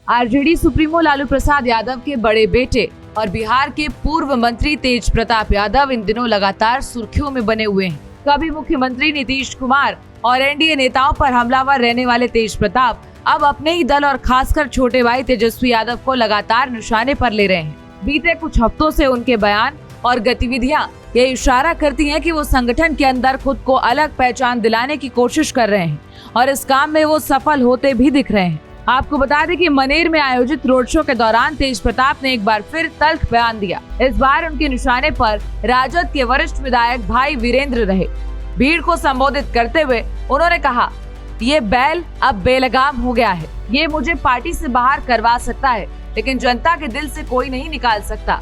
RJD supremo Lalu Prasad Yadav के बड़े बेटे और बिहार के पूर्व मंत्री तेज प्रताप यादव इन दिनों लगातार सुर्खियों में बने हुए हैं। कभी मुख्यमंत्री नीतीश कुमार और एनडीए नेताओं पर हमलावर रहने वाले तेज प्रताप अब अपने ही दल और खासकर छोटे भाई तेजस्वी यादव को लगातार निशाने पर ले रहे हैं। बीते कुछ हफ्तों से उनके बयान और गतिविधियां ये इशारा करती हैं कि वो संगठन के अंदर खुद को अलग पहचान दिलाने की कोशिश कर रहे हैं और इस काम में वो सफल होते भी दिख रहे हैं। आपको बता दें कि मनेर में आयोजित रोड शो के दौरान तेज प्रताप ने एक बार फिर तल्ख बयान दिया। इस बार उनके निशाने पर राजद के वरिष्ठ विधायक भाई वीरेंद्र रहे। भीड़ को संबोधित करते हुए उन्होंने कहा, ये बैल अब बेलगाम हो गया है। ये मुझे पार्टी से बाहर करवा सकता है, लेकिन जनता के दिल से कोई नहीं निकाल सकता।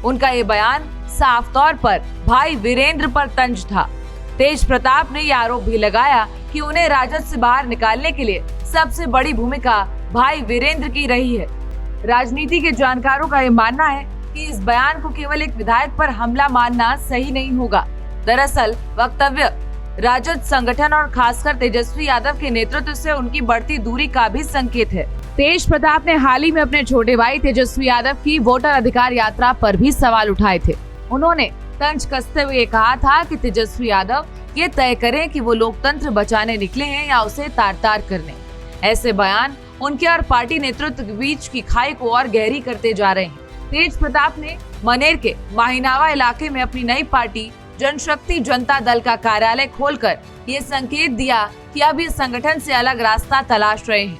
उनका ये बयान साफ तौर पर भाई वीरेंद्र पर तंज था। तेज प्रताप ने यह आरोप भी लगाया कि उन्हें राजद से बाहर निकालने के लिए सबसे बड़ी भूमिका भाई वीरेंद्र की रही है। राजनीति के जानकारों का ये मानना है कि इस बयान को केवल एक विधायक पर हमला मानना सही नहीं होगा। दरअसल वक्तव्य राजद संगठन और खासकर तेजस्वी यादव के नेतृत्व से उनकी बढ़ती दूरी का भी संकेत है। तेज प्रताप ने हाल ही में अपने छोटे भाई तेजस्वी यादव की वोटर अधिकार यात्रा पर भी सवाल उठाए थे। उन्होंने तंज कसते हुए कहा था कि तेजस्वी यादव ये तय करें कि वो लोकतंत्र बचाने निकले हैं या उसे तार-तार करने। ऐसे बयान उनके और पार्टी नेतृत्व के बीच की खाई को और गहरी करते जा रहे हैं। तेज प्रताप ने मनेर के माहिनावा इलाके में अपनी नई पार्टी जनशक्ति जनता दल का कार्यालय खोलकर ये संकेत दिया कि अब ये संगठन से अलग रास्ता तलाश रहे हैं।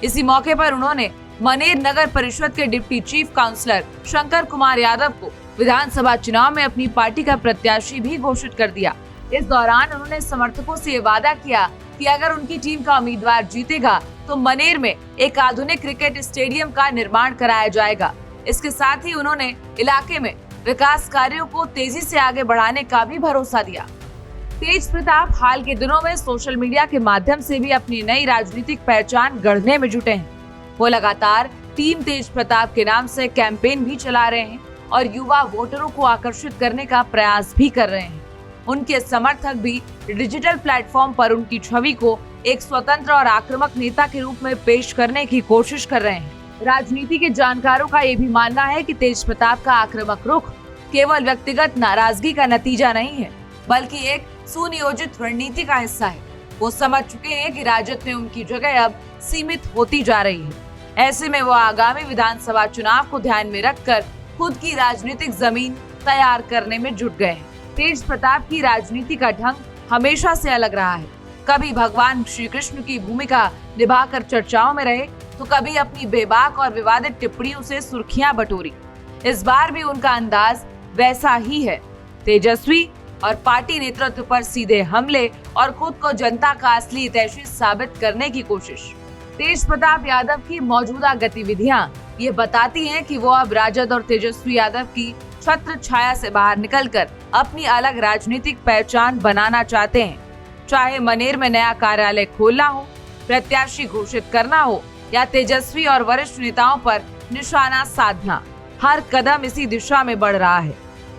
इसी मौके पर उन्होंने मनेर नगर परिषद के deputy chief councillor Shankar Kumar Yadav को विधानसभा चुनाव में अपनी पार्टी का प्रत्याशी भी घोषित कर दिया। इस दौरान उन्होंने समर्थकों से ये वादा किया कि अगर उनकी टीम का उम्मीदवार जीतेगा तो मनेर में एक आधुनिक क्रिकेट स्टेडियम का निर्माण कराया जाएगा। इसके साथ ही उन्होंने इलाके में विकास कार्यों को तेजी से आगे बढ़ाने का भी भरोसा दिया। तेज प्रताप हाल के दिनों में सोशल मीडिया के माध्यम से भी अपनी नई राजनीतिक पहचान गढ़ने में जुटे हैं। वो लगातार टीम तेज प्रताप के नाम से कैंपेन भी चला रहे हैं और युवा वोटरों को आकर्षित करने का प्रयास भी कर रहे हैं। उनके समर्थक भी डिजिटल प्लेटफॉर्म पर उनकी छवि को एक स्वतंत्र और आक्रामक नेता के रूप में पेश करने की कोशिश कर रहे हैं। राजनीति के जानकारों का ये भी मानना है कि तेज प्रताप का आक्रामक रुख केवल व्यक्तिगत नाराजगी का नतीजा नहीं है, बल्कि एक सुनियोजित रणनीति का हिस्सा है। वो समझ चुके हैं कि राजद में उनकी जगह अब सीमित होती जा रही है। ऐसे में वो आगामी विधानसभा चुनाव को ध्यान में रखकर खुद की राजनीतिक जमीन तैयार करने में जुट गए हैं। तेज प्रताप की राजनीति का ढंग हमेशा से अलग रहा है। कभी भगवान श्री कृष्ण की भूमिका निभाकर चर्चाओं में रहे, तो कभी अपनी बेबाक और विवादित टिप्पणियों से सुर्खियां बटोरी। इस बार भी उनका अंदाज वैसा ही है। तेजस्वी और पार्टी नेतृत्व पर सीधे हमले और खुद को जनता का असली हितैषी साबित करने की कोशिश। तेज प्रताप यादव की मौजूदा गतिविधियां ये बताती हैं कि वो अब राजद और तेजस्वी यादव की छत्र छाया से बाहर निकलकर अपनी अलग राजनीतिक पहचान बनाना चाहते हैं। चाहे मनेर में नया कार्यालय खोलना हो, प्रत्याशी घोषित करना हो या तेजस्वी और वरिष्ठ नेताओं पर निशाना साधना, हर कदम इसी दिशा में बढ़ रहा है।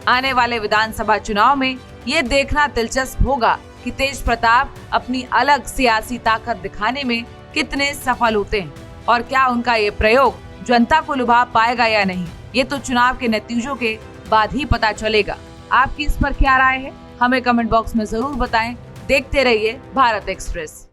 आने वाले विधानसभा चुनाव में ये देखना दिलचस्प होगा कि तेज प्रताप अपनी अलग सियासी ताकत दिखाने में कितने सफल होते हैं और क्या उनका ये प्रयोग जनता को लुभा पाएगा या नहीं, ये तो चुनाव के नतीजों के बाद ही पता चलेगा। आपकी इस पर क्या राय है, हमें कमेंट बॉक्स में जरूर बताएं। देखते रहिए भारत एक्सप्रेस।